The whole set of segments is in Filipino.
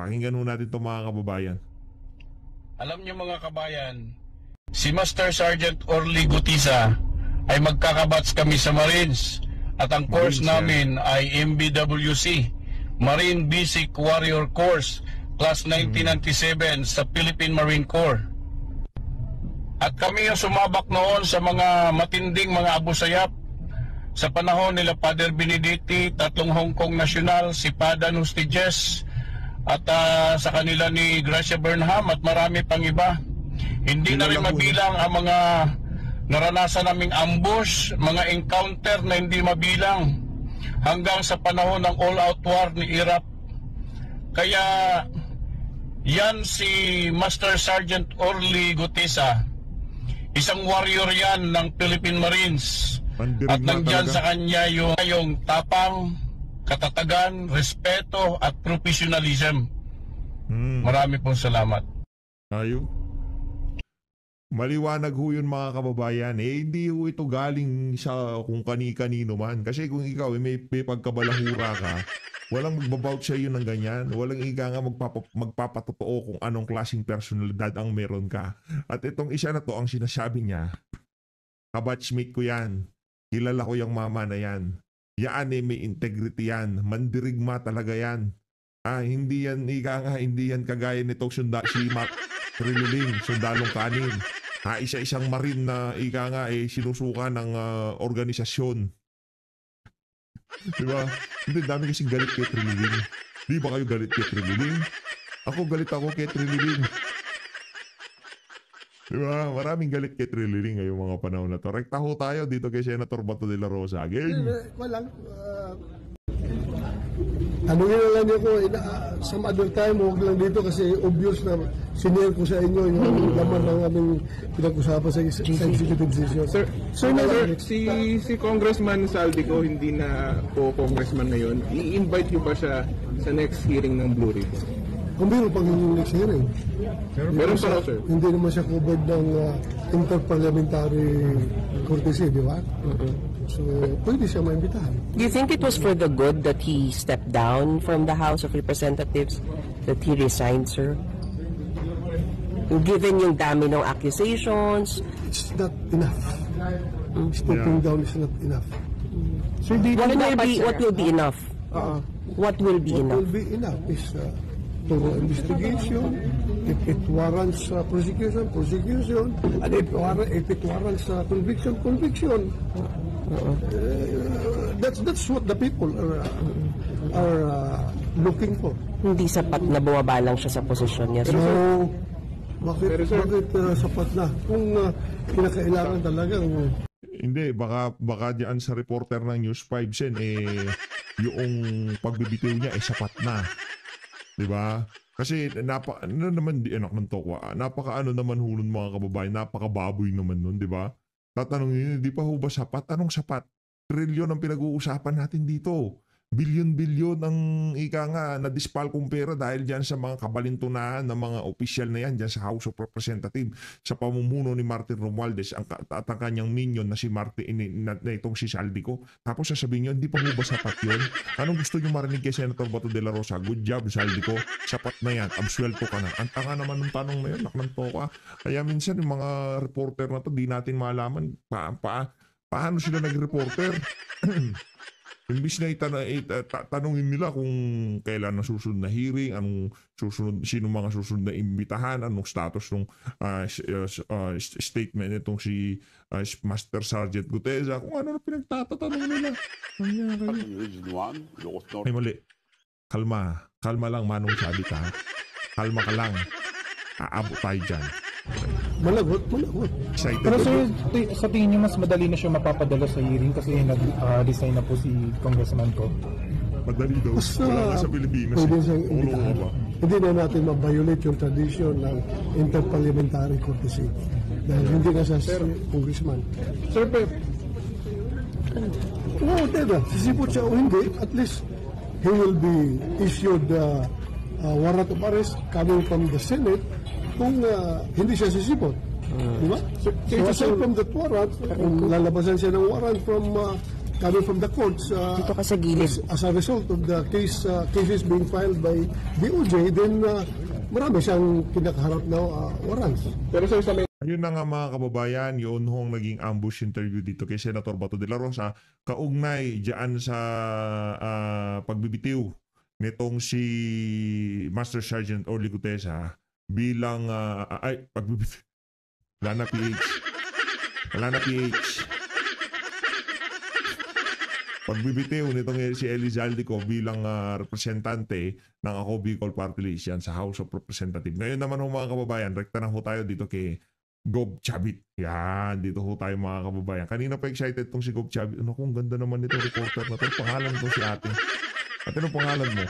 Pakinggan natin itong mga kababayan. Alam niyo mga kabayan, si Master Sergeant Orly Gutisa ay magkakabats kami sa Marines at ang course namin ay MBWC, Marine Basic Warrior Course, Class 1997 sa Philippine Marine Corps. At kami yung sumabak noon sa mga matinding mga abusayap sa panahon nila Father Benedetti, tatlong Hong Kong National, si Padan Hostijes, at sa kanila ni Gracia Burnham at marami pang iba. Hindi na rin mabilang ang mga naranasan naming ambush, mga encounter na hindi mabilang hanggang sa panahon ng all-out war ni Iraq. Kaya yan si Master Sergeant Orly Gutisa, isang warrior yan ng Philippine Marines. At nandyan sa kanya yung tapang, katatagan, respeto at professionalism. Marami pong salamat. Ayo. Maliwanag ho yun mga kababayan. Hindi ho ito galing sa kung kani-kanino man. Kasi kung ikaw may pagkabalahura ka, walang magbabout sa iyo ng ganyan. Walang ika nga magpapatotoo kung anong klaseng personalidad ang meron ka. At itong isa na to, ang sinasabi niya, kabatchmate ko yan. Kilala ko yung mama na yan. Yan may integrity yan. Mandirigma talaga yan. Hindi yan, hindi yan kagaya nitong si Mark Trililing, sundalong kanin. Isa-isang marine na sinusuka ng organisasyon. Diba? Hindi, dami kasing galit kay Trililing. Di ba kayo galit kay Trililing? Galit ako kay Trililing. Diba? Maraming galit kay Trililing ngayong mga panahon na to. Rekta ho tayo dito kay Senator Bato de la Rosa. Again. Walang, ano yun lang niyo ko, some other time, huwag lang dito kasi obvious na sinare ko sa inyo yung laman ng aming pinag-usapan sa executive session. Sir, si Congressman Saldico hindi na po congressman ngayon. I-invite niyo ba siya sa next hearing ng Blue Ribbon? Kung meron pang yung next hearing. Meron pa sir. Hindi naman siya covered ng interparliamentary courtesy, di ba? So, pwede siya maimbitahan. Do you think it was for the good that he stepped down from the House of Representatives, that he resigned, sir? Given yung dami ng accusations? It's not enough. Stepping down is not enough. So, what will be enough? What will be enough? What will be enough is thorough investigation. If it warrants prosecution, and if it warrants conviction. That's what the people are looking for. Hindi sapat na bumabalang siya sa posisyon niya. No. Bakit sapat na? Kung kinakailangan talaga. Hindi, baka diyan sa reporter ng News 5 Sen, yung pagbibitiw niya sapat na. Diba? Kasi ano naman di anak ng tokwa. Napaka naman hulun mga kababayan, napakababoy naman nun, diba? Tatanungin, di pa ho ba sapat? Anong sapat? Trilyon ang pinag-uusapan natin dito. Bilyon-bilyon ang na-dispal kong pera dahil dyan sa mga kabalintunahan ng mga opisyal na yan dyan sa House of Representatives sa pamumuno ni Martin Romualdez at ang kanyang minion na si Martin na itong si Saldico. Tapos sasabihin nyo, hindi pa ho ba sapat yun? Anong gusto nyo marinig kay Senator Bato de la Rosa? Good job, Saldico. Sapat na yan. Absuelto ka na. Ang tanga naman ng tanong na yun. Naknan to ka. Kaya minsan yung mga reporter na to, di natin malaman paano sila nag-reporter. Imbis na tanungin nila kung kailan na susunod na hearing, sino mga susunod na imbitahan, anong status ng statement nitong si Master Sergeant Gutesa, kung ano na pinagtatatanong nila. Ay mali. Kalma lang Manong sabi ka. Kalma ka lang. Aabot tayo dyan. Malagot. Excited. Pero sir, sa tingin niyo mas madali na siya mapapadala sa hearing kasi nag-resign na po si Congressman ko? Madali daw. Wala na sa Pilipinas. Hindi na natin ma-violate yung tradition ng interparliamentary courtesy. Dahil hindi na siya congressman. Sir, sisipot siya o hindi, at least he will be issued warrant of arrest coming from the Senate kung hindi siya sisipot. Diba? So aside from that warrant, kung lalabasan siya ng warrant from coming from the courts Dito ka sa gilid. as a result of the cases being filed by DOJ, then marami siyang kinakaharap na warrants. Pero sir, sa may Ayun na nga mga kababayan, yun hong naging ambush interview dito kay Senator Bato de la Rosa kaugnay diyan sa pagbibitiw nitong si Master Sergeant Orly Gutesa bilang pagbibitiw. Wala na PH. Wala na PH. Pagbibitiw nitong si Elizalde ko bilang representante ng Ako Bicol Party List yan sa House of Representatives. Ngayon naman ho mga kababayan, rekta na ho tayo dito kay Gob Chavit. Yan, dito ho tayo mga kababayan. Kanina pa excited tong si Gob Chavit. Ano kung ganda naman nito reporter na to. Pangalan ko si ate. Ate, anong pangalan mo?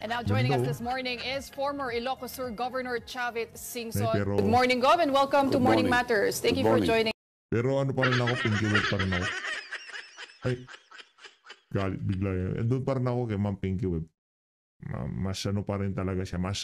And now joining us Hello. this morning is former Ilocos Sur Governor Chavit Singson. Ay, pero- Good morning, Gov, and welcome to Morning morning. Matters. Thank you Good for morning. joining. Pero ano pa rin ako, pinky web pa rin ako. Ay, galit bigla yun. Doon pa rin ako kay Ma'am Pinky Web. Mas ano pa rin talaga siya. Mas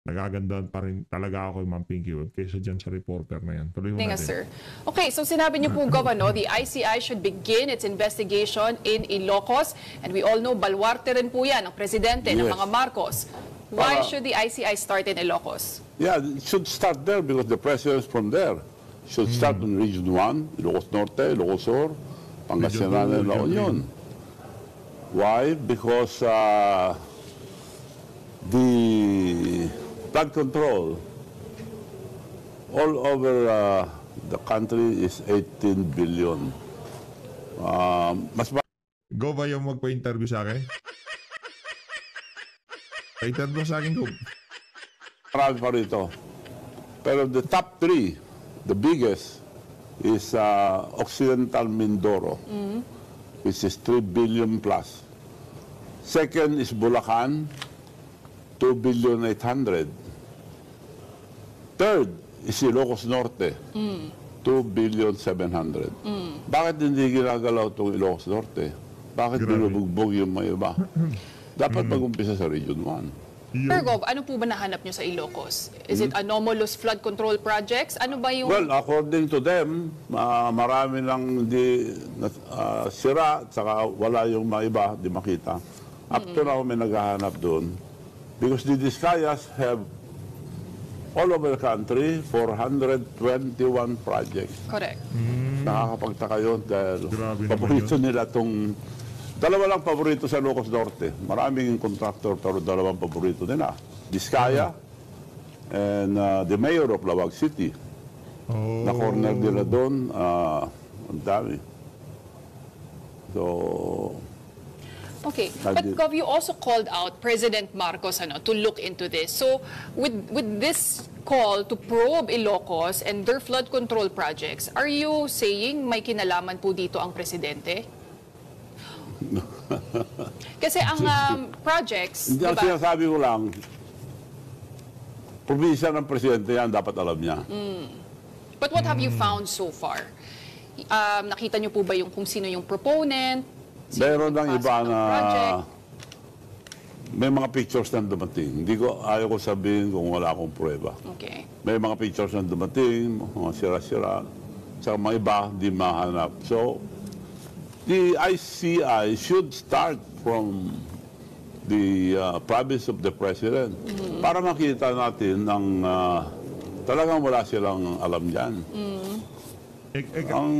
nagaganda pa rin talaga ako kay Ma'am Pinky Web kaysa dyan sa reporter na yan. Tuloy mo Joining us, natin. sir. Okay, so sinabi niyo po, Governor, the ICI should begin its investigation in Ilocos. And we all know, baluarte rin po yan, ang presidente ng Yes. mga Marcos. Why should the ICI start in Ilocos? Yeah, it should start there because the president is from there. Should start in Region 1, Ilocos Norte, Ilocos Sur, Pangasinan, Region and La 2, Union. Why? Because the flood control all over the country is 18 billion. Mas Go ba yung magpa-interview sa akin? Pa-interview sa akin, Go. marami pa rito. Pero the top three, the biggest, is Occidental Mindoro, which is 3 billion plus. Second is Bulacan, 2 billion 800. Third is Ilocos Norte, 2 billion 700. Bakit hindi ginagalaw itong Ilocos Norte? Bakit Grabe. binubugbog yung mga iba? Dapat mag-umpisa sa Region 1. Sir Gov, ano po ba nahanap niyo sa Ilocos? Is it anomalous flood control projects? Ano ba yung... Well, according to them, marami lang di sira at saka wala yung mga iba, di makita. Up to now, may naghahanap doon. Because the Discayas have all over the country 421 projects. Correct. Nakakapagtaka yun dahil Grabe naman paborito nila itong... Dalawa lang paborito sa Ilocos Norte. Maraming contractor pero dalawang paborito nila. Discaya and the mayor of Lawag City. Oh. Na corner nila doon, ang dami. So, Okay, but Gov, you also called out President Marcos to look into this. So, with this call to probe Ilocos and their flood control projects, are you saying may kinalaman po dito ang presidente? Kasi ang projects, hindi di ang ba? sinasabi ko lang, probinsya ng presidente yan, dapat alam niya. But what have you found so far? Nakita niyo po ba yung kung sino yung proponent? Sino Meron ng nagpasa iba ng na project? may mga pictures na dumating. Hindi ko, ayaw ko sabihin kung wala akong prueba. Okay. May mga pictures na dumating, mga sira-sira, sa mga iba, di mahanap. So, the ICI should start from the province of the president para makita natin ng talagang wala silang alam dyan. Ang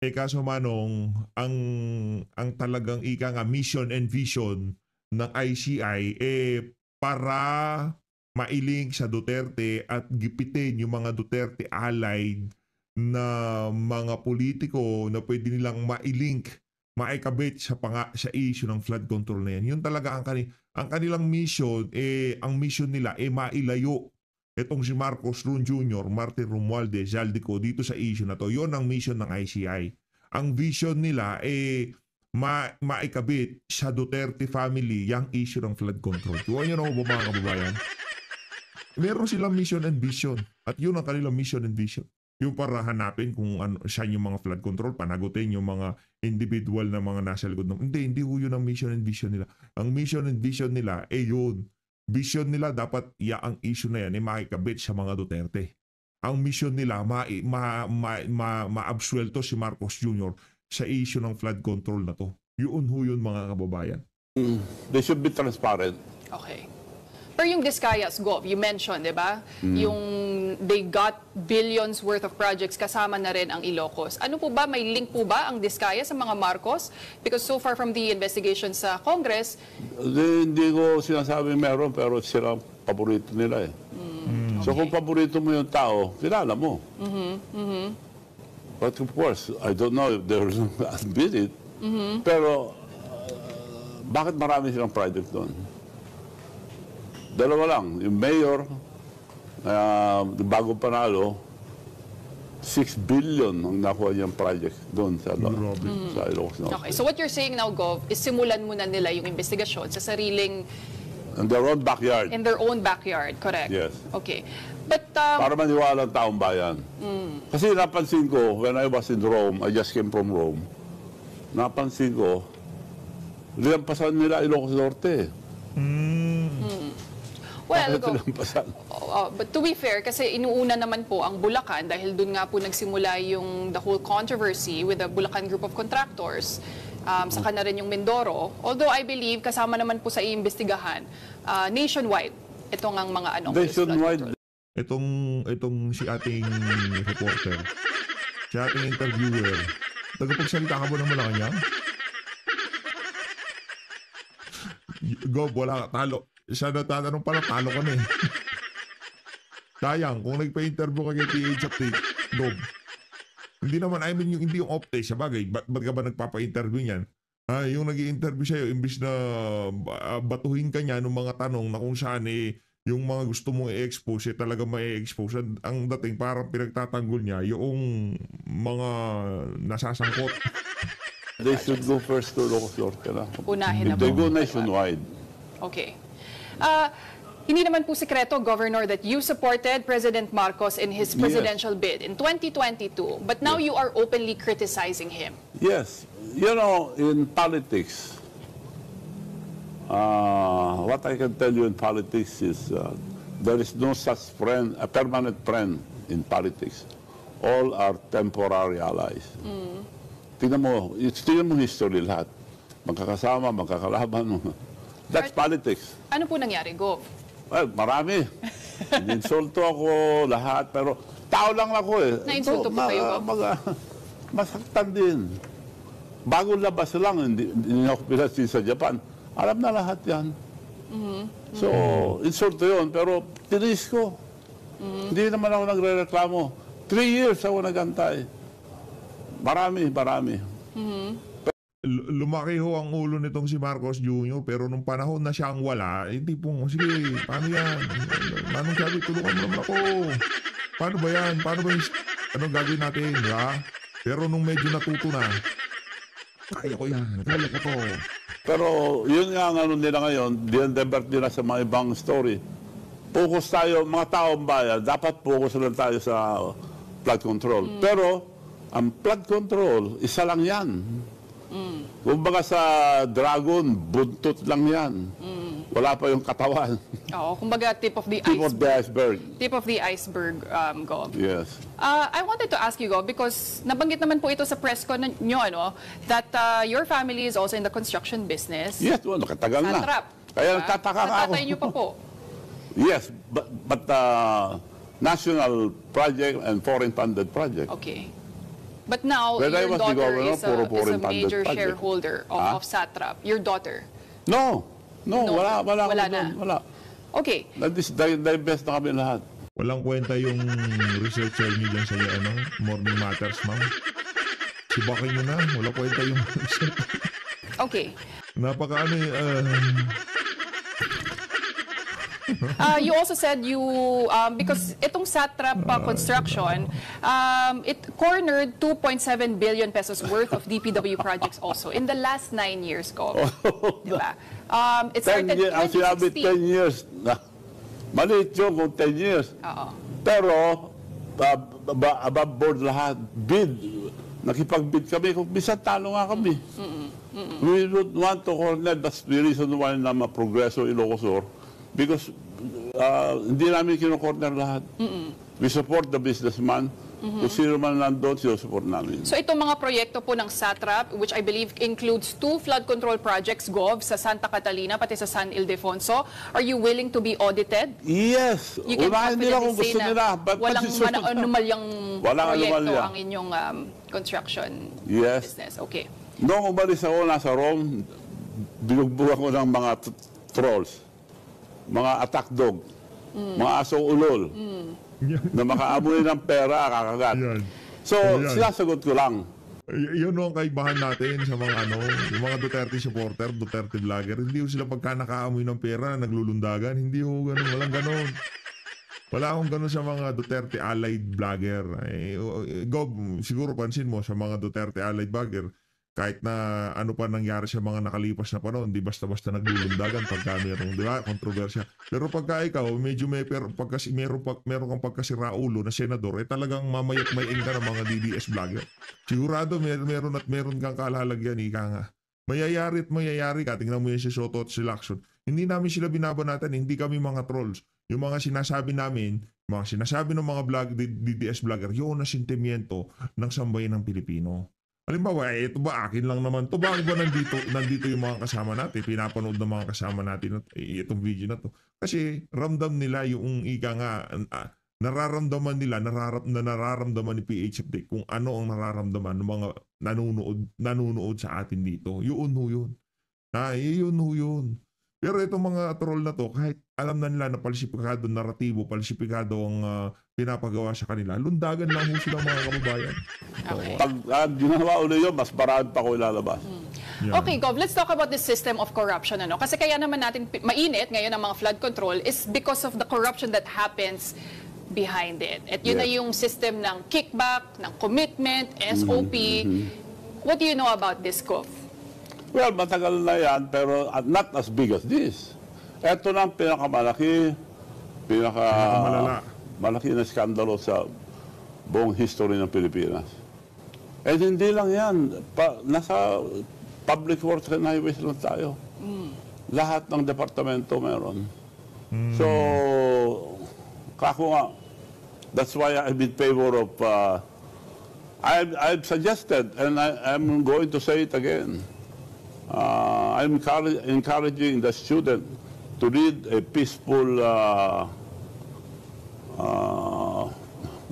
Kaso Manong, ang talagang ika nga mission and vision ng ICI para mailing sa Duterte at gipitin yung mga Duterte allied na mga politiko na pwede nilang mailink, maikabit sa issue ng flood control na yan. Yun talaga ang kanilang mission, ang mission nila mailayo itong si Marcos Ron Jr., Martin Romualdez, Zaldico dito sa issue na to. Yun ang mission ng ICI. Ang vision nila maikabit sa Duterte family yung issue ng flood control. Tuwa nyo na mga kababayan. Meron silang mission and vision. At yun ang kanilang mission and vision. Yung para hanapin kung saan yung mga flood control, panagutin yung mga individual na mga nasa likod. Hindi ho yun ang mission and vision nila. Ang mission and vision nila, yun. Vision nila dapat ang issue na yan makikabit sa mga Duterte. ang mission nila maabsuelto si Marcos Jr. sa issue ng flood control na to. Yun ho yun, mga kababayan. They should be transparent. Okay. Pero yung Discayas, Gov, you mentioned, di ba? Yung they got billions worth of projects, kasama na rin ang Ilocos. Ano po ba, may link po ba ang Discayas sa mga Marcos? Because so far from the investigation sa Congress, Hindi ko sinasabing meron, pero sila paborito nila eh. So kung paborito mo yung tao, kilala mo. But of course, I don't know if they'll admit it. Pero bakit marami silang project doon? Dalawa lang. Yung mayor, bago panalo, 6 billion ang nakuha niyang project doon sa Ilocos Norte. okay. So what you're saying now, Gov, is simulan muna nila yung investigasyon sa sariling, In their own backyard. in their own backyard, correct? Yes. Okay. But, Para maniwala ang taong bayan. Kasi napansin ko, when I was in Rome, I just came from Rome, napansin ko, lilampasan nila Ilocos Norte. well, Bakit Gov, lilampasan? but to be fair, kasi inuuna naman po ang Bulacan dahil dun nga po nagsimula yung the whole controversy with the Bulacan group of contractors. Saka na rin yung Mindoro. Although I believe kasama naman po sa iimbestigahan nationwide itong ang mga Nationwide. Itong si ating reporter, si ating interviewer, tagapagsalita ka ba ng Malacanang? Gob, wala ka, talo. Siya natatanong pala, talo ka na eh. Sayang, kung nagpa-interview ka kay PH Update, Gob. Hindi naman, I mean, hindi yung off-day siya, bagay. Ba't ka ba nagpapa-interview niyan? Yung nag-i-interview sa'yo, imbis na batuhin ka niya ng mga tanong na kung saan yung mga gusto mong i-expose, talaga may i-expose. Ang dating parang pinagtatanggol niya yung mga nasasangkot. They should go first to Ilocos Norte na. Unahin na They po. go nationwide. Okay. Hindi naman po sekreto, Governor, that you supported President Marcos in his presidential bid in 2022, but now you are openly criticizing him. Yes. You know, in politics, what I can tell you in politics is there is no such friend, a permanent friend in politics. All are temporary allies. Tingnan mo history lahat. Magkakasama, magkakalaban. That's politics. Ano po nangyari, Gov? Well, marami. Insulto ako lahat, pero tao lang ako eh. Na-insulto po kayo, Gov? Masaktan din. Bago labas lang, hindi ako pinasin sa Japan. Alam na lahat yan. So, insulto yun, pero tinis ko. Hindi naman ako nagre-reklamo. 3 years ako nagantay. Marami. Lumaki ho ang ulo nitong si Marcos Jr. pero nung panahon na siya ang wala, hindi pong, sige, paano yan? Manong sabi, tulungan mo naman ako. Paano ba yan? Anong gagawin natin, ha? Pero nung medyo natuto na, kaya ko yan, kaya ko to. Pero yun nga ang ano nila ngayon, dinedevert nila sa mga ibang story. Focus tayo, mga taong bayan, dapat focus lang tayo sa flood control. Pero, ang flood control, isa lang yan. Kumbaga sa dragon, buntot lang yan. Wala pa yung katawan. Oo, kumbaga tip of the Tip of the iceberg. Tip of the iceberg, Gov. Yes. I wanted to ask you, Gov, because nabanggit naman po ito sa press con nyo, ano, that your family is also in the construction business. Yes, well, nakatagal na. Satrap. Kaya diba? nagtataka ako. Tatay nyo pa po. Yes, but national project and foreign funded project. Okay. But now, When I your was the daughter governor, is puro a foreign funded major project. shareholder Ah? of Satrap. Your daughter. No, wala Wala ako na. doon, wala. Okay. Divest na kami lahat. Walang kwenta yung researcher niyo dyan sa Morning Matters, ma'am. Sibakin nyo na, wala kwenta yung Okay. You also said because itong Satrap construction, it cornered 2.7 billion pesos worth of DPW projects also in the last 9 years, Gov. Diba? It 10 started years, ang sinabi 10 2016. years. Maliit yun kung 10 years. Oo. Pero, above board lahat, bid. Nakipag-bid kami. Kung minsan talo nga kami. We don't want to corner. That's the reason why na ma-progreso Ilocos Sur. Because hindi namin kino-corner lahat. We support the businessman. Kung sino man nandun, sinusupport namin. So itong mga proyekto po ng SATRAP, which I believe includes 2 flood control projects, Gov, sa Santa Catalina, pati sa San Ildefonso, are you willing to be audited? Yes. You can Unahin nila kung confidently gusto say nila. na walang anomalyang Walang proyekto anomalya. ang inyong construction Yes. business. Okay. Noong umalis ako nasa Rome, binugbugan ko ng mga trolls, mga attack dog, mga asong ulol, na makaamoy ng pera, kakagat. Yan. So, Yan. sinasagot ko lang. Yun ang kaibahan natin sa mga yung mga Duterte supporter, Duterte vlogger. Hindi ho sila pagka nakaamoy ng pera, naglulundagan. Hindi ho ganun, walang ganun. Wala akong ganun sa mga Duterte allied vlogger. Gob, siguro pansin mo sa mga Duterte allied vlogger, kahit na ano pa nangyari sa mga nakalipas na panahon, di basta-basta naglulundagan pagka merong, di ba, kontrobersya. Pero pagka ikaw, medyo meron kang pagkasiraulo na senador, talagang mamayat mayin ka ng mga DDS vlogger. Sigurado meron kang kalalagyan, ika nga. Mayayari ka. Tingnan mo yan si Soto at si Lacson. Hindi namin sila binabanatan, hindi kami mga trolls. Yung mga sinasabi namin, mga sinasabi ng mga DDS vlogger, yun na sentimiento ng sambayan ng Pilipino. Halimbawa, ito ba akin lang naman to? Bakit ba nandito yung mga kasama natin? Pinapanood ng mga kasama natin itong video na to. Kasi ramdam nila yung ika nga, nararamdaman nila, nararamdaman ni PH Update kung ano ang nararamdaman ng mga nanonood sa atin dito. Yun ho yun. Yun ho yun. Pero itong mga troll na to, kahit alam na nila na palsipikado, naratibo, palsipikado ang pinapagawa sa kanila, lundagan lang ho sila mga kababayan. Okay. Pag ginawa ulit yun, mas marami pa ko ilalabas. Yeah. Okay, Gov, let's talk about the system of corruption. Kasi kaya naman natin mainit ngayon ang mga flood control is because of the corruption that happens behind it. At yun na yung system ng kickback, ng commitment, SOP. What do you know about this, Gov? Well, matagal na yan, pero not as big as this. Ito na ang pinakamalaki, malaki na skandalo sa buong history ng Pilipinas. And hindi lang yan, nasa public works and highways lang tayo. Lahat ng departamento meron. So, kako nga, that's why I'm in favor of, I've suggested, and I'm going to say it again, I'm encouraging the student to lead a peaceful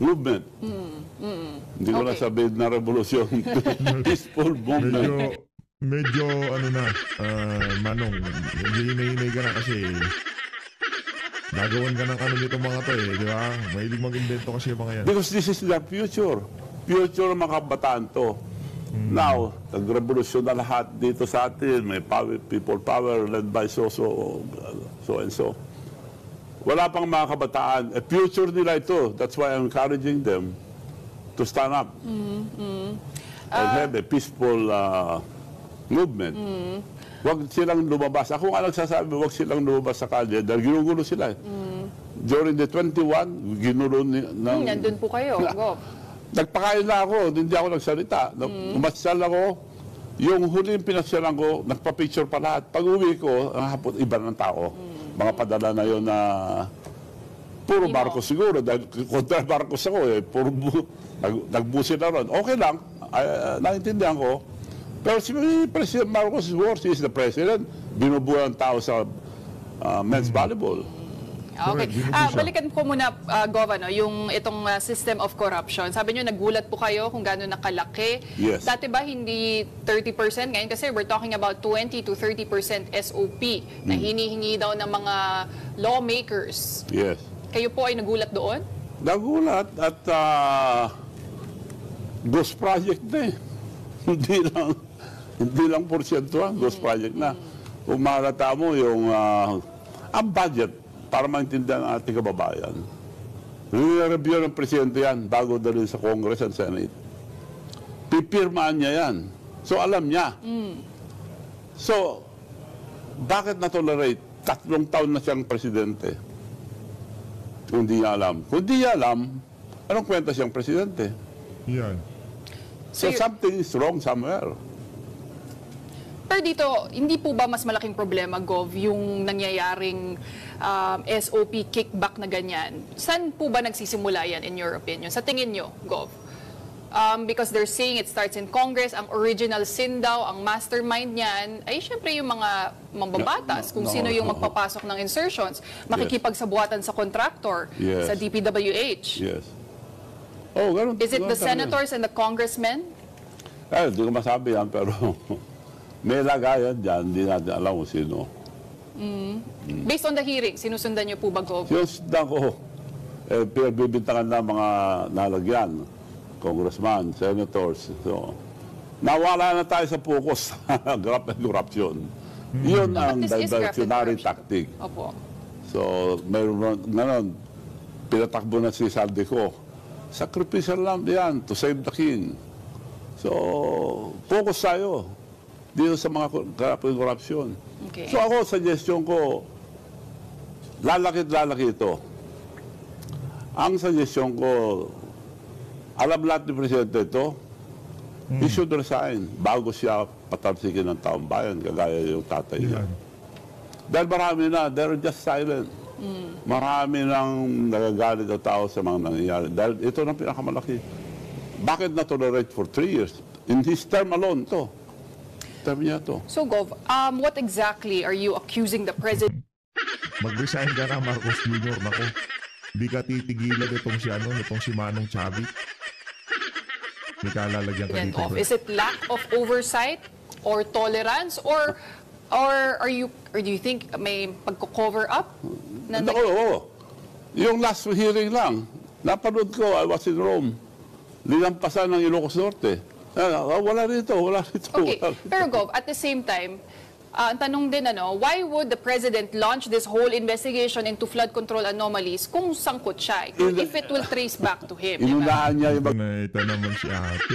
movement. Hindi ko na sabihin na revolusyon. Peaceful movement. Medyo Manong, hinay-hinay ka na kasi nagawan ka ng nito mga to di ba? Mahilig mag-invento kasi yung mga yan. Because this is their future. Future ng mga kabataan to. Now, nag-revolusyon na lahat dito sa atin. May people power led by so and so. Wala pang mga kabataan. Future nila ito. That's why I'm encouraging them to stand up and have a peaceful movement. Huwag silang lumabas. Ako nga nagsasabi, huwag silang lumabas sa kalye dahil ginugulo sila. During the 21, ginulo Nandun po kayo, Gov. Nagpakain na ako, hindi ako nagsalita. Umasyal ako, yung huling pinasyalan ko, nagpa-picture pa lahat. Pag uwi ko, ang hapon, iba ng tao. Mga padala na yun na puro Marcos siguro, dahil kontra Marcos ako nagbusi na ron. Okay lang, naintindihan ko. Pero si President Marcos is worse, he is the president. Binubuhay ang tao sa men's volleyball. Okay. Balikan ko muna, Gov, yung itong system of corruption. Sabi nyo, nagulat po kayo kung gano'n nakalaki. Yes. Dati ba hindi 30%? Ngayon kasi we're talking about 20 to 30% SOP na hinihingi daw ng mga lawmakers. Yes. Kayo po ay nagulat doon? Nagulat at ghost project na Hindi lang porsyentuhan, ghost project na. Kung mahalata mo yung ang budget, para maintindihan ang ating kababayan. Nire-review ng presidente yan bago dalhin sa Congress and Senate. Pipirmaan niya yan. So alam niya. So, bakit na-tolerate? 3 taon na siyang presidente. Kung di niya alam. Kung di niya alam, anong kwenta siyang presidente? Yan. So something is wrong somewhere. Pero dito, hindi po ba mas malaking problema, Gov, yung nangyayaring SOP kickback na ganyan? Saan po ba nagsisimula yan, in your opinion? Sa tingin nyo, Gov? Because they're saying it starts in Congress. Ang original sin daw, ang mastermind niyan, ay syempre yung mga mambabatas, kung sino yung magpapasok ng insertions, makikipagsabuatan sa contractor, sa DPWH. Yes. Oh, ganun. Is it the senators and the congressmen? Hindi ko masabi yan, pero may lagayan dyan, hindi natin alam kung sino. Based on the hearing, sinusundan niyo po ba, Gov? Sinusundan ko, pinagbibintangan na mga nalagyan, congressman, senators. So, nawala na tayo sa focus sa graft and corruption. Yun ang But this is graft and diversionary corruption. tactic. Opo. So, mayroon ngayon, pinatakbo na si Saldico. Sacrificial lamb yan to save the king. So, focus tayo dito sa mga graft and corruption. Okay. So ako, suggestion ko, lalaki ito. Ang suggestion ko, alam lahat ni Presidente ito, he should resign bago siya patalsikin ng taong bayan, kagaya yung tatay niya. Dahil marami na, they're just silent. Marami nang nagagalit ang tao sa mga nangyayari. Dahil ito na pinakamalaki. Bakit na-tolerate for 3 years? In his term alone, ito. Term niya ito. So, Gov, what exactly are you accusing the president Mag-resign ka na, Marcos Jr. Nako, hindi ka titigilan itong si Manong Chavit. May kalalagyan ka dito. of? Is it lack of oversight or tolerance, or do you think may pagko-cover up? Oo. Yung last hearing lang, napanood ko, I was in Rome. Linampasan ng Ilocos Norte. Wala rito. Okay, pero Gov, at the same time, ang tanong din, why would the President launch this whole investigation into flood control anomalies kung sangkot siya? If it will trace back to him. Inunahan niya yung Ito naman si ate.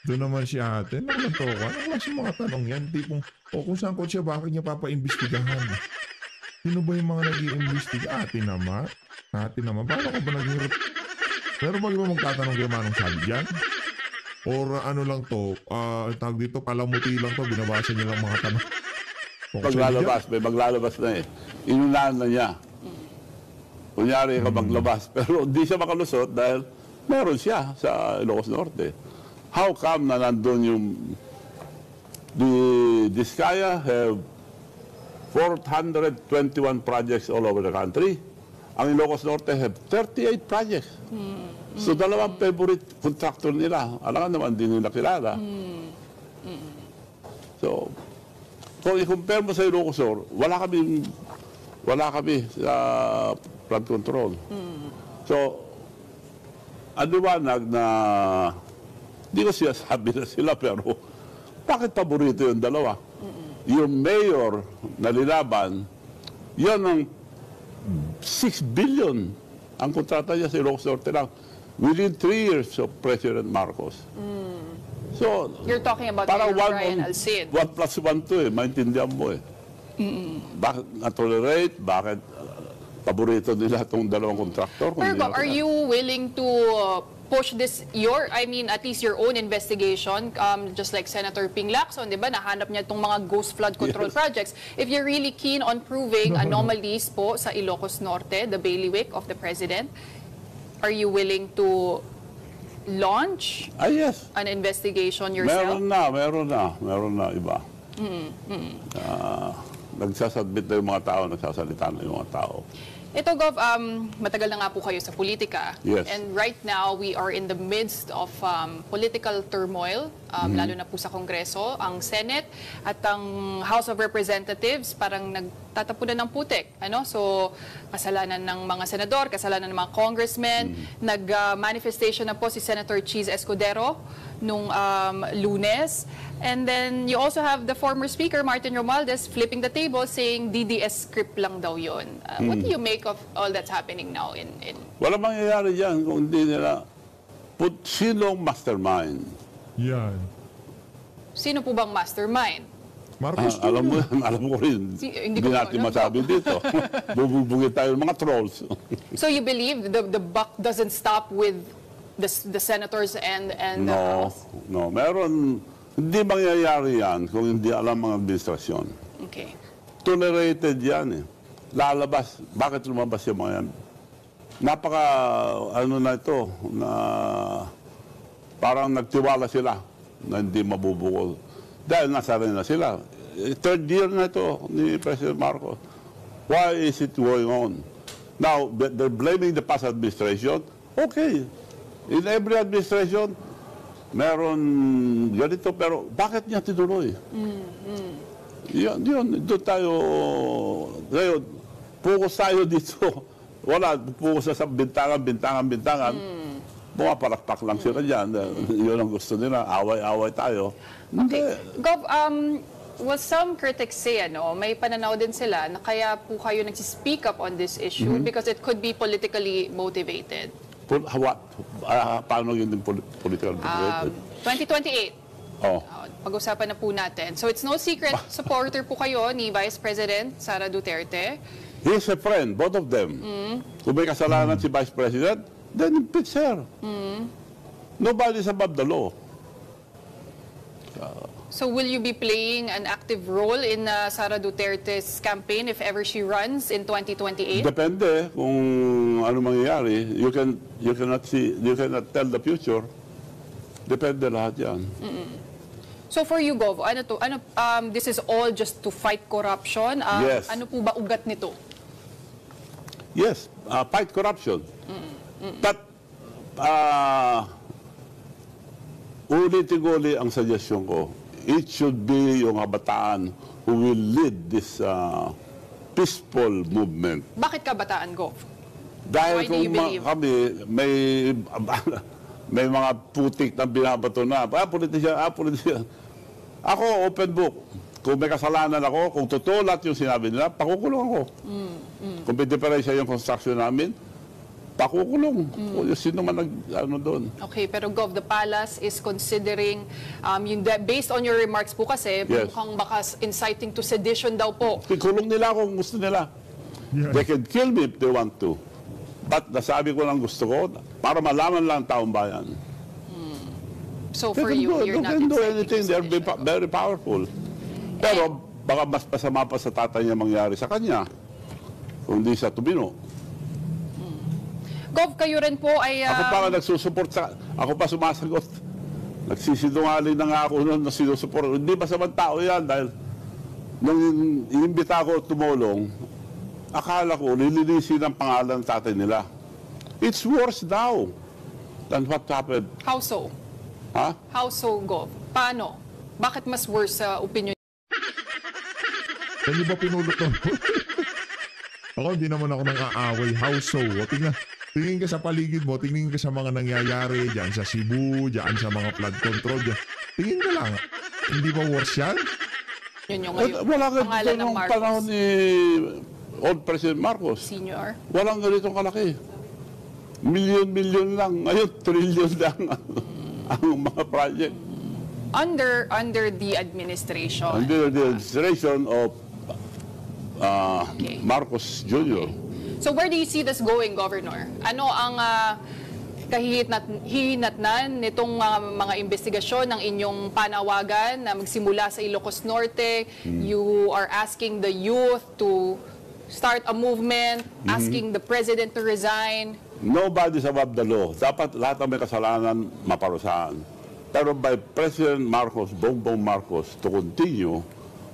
Doon naman si ate. Nakanto ka. Ano kasi mga tanong yan? Tipong, kung sangkot siya, bakit niya papaimbestigahan? Sino ba yung mga nag-iimbestiga? Ate naman. Paano ka ba nag-hirap? Pero ba iba magtatanong kay Manong Sabi dyan? Or ano lang to, tawag dito, palamuti lang to, binabasa niya lang mga tanong. may maglalabas na eh. Inunahan na niya. Kunyari ka maglabas, pero hindi siya makalusot dahil meron siya sa Ilocos Norte. How come na nandun yung the Diskaya have 421 projects all over the country. Ang Ilocos Norte have 38 projects. So dalawang favorite contractor nila. Alam naman, hindi nila kilala. So, kung i-compare mo sa Ilocos Norte, wala kami sa flood control. So, ang liwanag na, hindi ko siya sabi na sila, pero bakit paborito yung dalawa? Yung mayor na lilaban, yan ang 6 billion ang kontrata niya sa Ilocos Norte lang within 3 years of President Marcos. So, You're talking about parang Mayor Brian Alcid. 1 plus 1 to eh, maintindihan mo eh. Bakit na-tolerate? Bakit paborito nila itong dalawang kontraktor? Pero are you willing to push this, at least your own investigation, just like Senator Ping Lacson, di ba, nahanap niya itong mga ghost flood control projects. If you're really keen on proving anomalies po sa Ilocos Norte, the bailiwick of the President, are you willing to launch yes. an investigation yourself? Meron na iba. Nagsasubmit na yung mga tao, nagsasalita na yung mga tao. Ito, Gov, matagal na nga po kayo sa politika. Yes. And right now, we are in the midst of political turmoil, lalo na po sa Kongreso. Ang Senate at ang House of Representatives parang nagtatapunan ng putik. So, kasalanan ng mga senador, kasalanan ng mga congressmen. Nag-manifestation na po si Senator Cheese Escudero nung Lunes. And then you also have the former Speaker, Martin Romualdez, flipping the table saying DDS script lang daw yun. What do you make of all that's happening now? Walang mangyayari dyan kung hindi nila sinong mastermind. Yan. Sino po bang mastermind? Marcos alam ko rin. Hindi Hindi ko natin alam. masabi dito. Bubugin tayo ng mga trolls. So you believe the buck doesn't stop with the senators and the No, House? no. Meron Hindi mangyayari yan kung hindi alam ang administrasyon. Okay. Tolerated yan eh. Lalabas. Bakit lumabas yung mga yan? Napaka, ano na ito, na parang nagtiwala sila na hindi mabubukol. Dahil nasa rin na sila. Third year na ito ni President Marcos. Why is it going on? Now, they're blaming the past administration. Okay. In every administration, meron ganito, pero bakit niya tinuloy? Yun, doon tayo, ngayon, focus tayo dito. Wala, focus na sa bintangan. Pumapalakpak lang sila dyan. Yun ang gusto nila, away-away tayo. Okay. Gov, well, some critics say, may pananaw din sila na kaya po kayo nagsispeak up on this issue because it could be politically motivated. What? Paano yun yung political motivated? 2028. Oh. Pag-usapan na po natin. So it's no secret, supporter po kayo ni Vice President Sara Duterte. He's a friend, both of them. Kung may kasalanan si Vice President, then impeach her. Nobody's above the law. So will you be playing an active role in Sara Duterte's campaign if ever she runs in 2028? Depende kung ano mangyayari. You cannot tell the future. Depende lahat yan. So for you, Gov, this is all just to fight corruption? Yes. Ano po ba ugat nito? Yes, fight corruption. But, ulit-uli ang suggestion ko, it should be yung kabataan who will lead this peaceful movement. Bakit kabataan, Gov? Dahil Why do you believe? kami may mga putik na binabato na, politician. Ako, open book. Kung may kasalanan ako, kung totoo lahat yung sinabi nila, pakukulong ako. Kung may diferensya yung construction namin, pakukulong. Sino man doon. Okay, pero Gov, the palace is considering, based on your remarks po kasi, Yes. mukhang baka inciting to sedition daw po. Kulong nila kung gusto nila. Yes. They can kill me if they want to. But nasabi ko lang gusto ko, para malaman lang taong bayan. So for you, you're not They can do inciting anything. to They're sedition. very powerful. Pero baka mas masama pa sa tatay niya mangyari sa kanya. Kung di siya tumino. Gov, kayo rin po ay... Ako pa nga nagsusuport ako pa sumasagot. Nagsisinungaling na nga ako noon na sinusuport. Hindi ba sa tao yan dahil nung inimbita ko tumulong, akala ko lilinisin ang pangalan ng tatay nila. It's worse now than what happened. How so? Ha? How so, Gov? Paano? Bakit mas worse sa opinion? Saan niyo ba pinulot nun? Ako, hindi naman ako nang aaway. How so? Tingin ka sa paligid mo, tingin ka sa mga nangyayari dyan sa Cebu, dyan sa mga flood control dyan. Tingin ka lang. Hindi ba worse yan? Yun yung ngayon. Wala ka Pangalan ng nung panahon Marcos ni old President Marcos. Senior. Walang ganitong kalaki. Milyon-milyon lang. Ngayon, trillion lang ang mga project. Under the administration. Under the administration of Okay. Marcos Jr. So where do you see this going, Governor? Ano ang kahihinatnan nitong mga investigasyon ng inyong panawagan na magsimula sa Ilocos Norte? You are asking the youth to start a movement, asking the President to resign. Nobody's above the law. Dapat lahat ng may kasalanan maparusahan. Pero by President Marcos, Bongbong Marcos, to continue,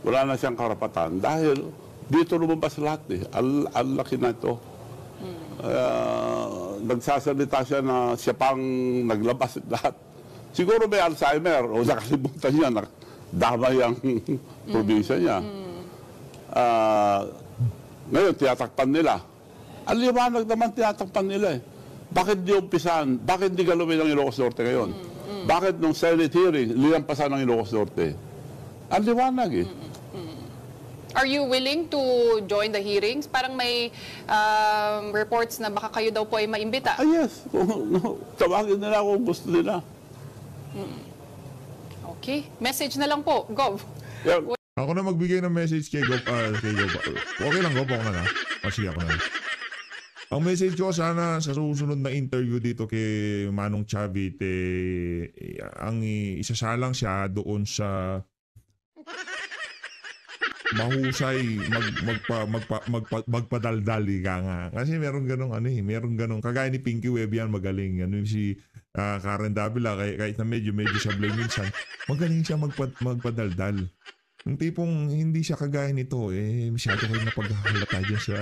wala na siyang karapatan dahil dito lumabas lahat eh. Ang laki na ito. Nagsasalita siya na siya pang naglabas lahat. Siguro may Alzheimer o nakalimutan niya na damay ang probinsya niya. Ngayon, tiyatakpan nila. Ang liwanag naman tiyatakpan nila eh. Bakit di umpisan? Bakit di galawin ang Ilocos Norte ngayon? Bakit nung Senate hearing, lilampasan ng Ilocos Norte? Ang liwanag eh. Are you willing to join the hearings? Parang may reports na baka kayo daw po ay maimbita. Yes. Tawagin nila kung gusto nila. Okay. Message na lang po, Gov. Yeah. Ako na magbigay ng message kay Gop. Okay lang, Gop. Ako na lang. Sige, ako na lang. Ang message ko sana sa susunod na interview dito kay Manong Chavit, ang isasalang siya doon sa mahusay magpadaldal ika nga. Kasi meron ganong meron ganong kagaya ni Pinky Web yan, magaling. Si Karen Davila, kahit na medyo sablay minsan, magaling siya magpadaldal. Yung tipong hindi siya kagaya nito, masyado kayo napaghahalata dyan sa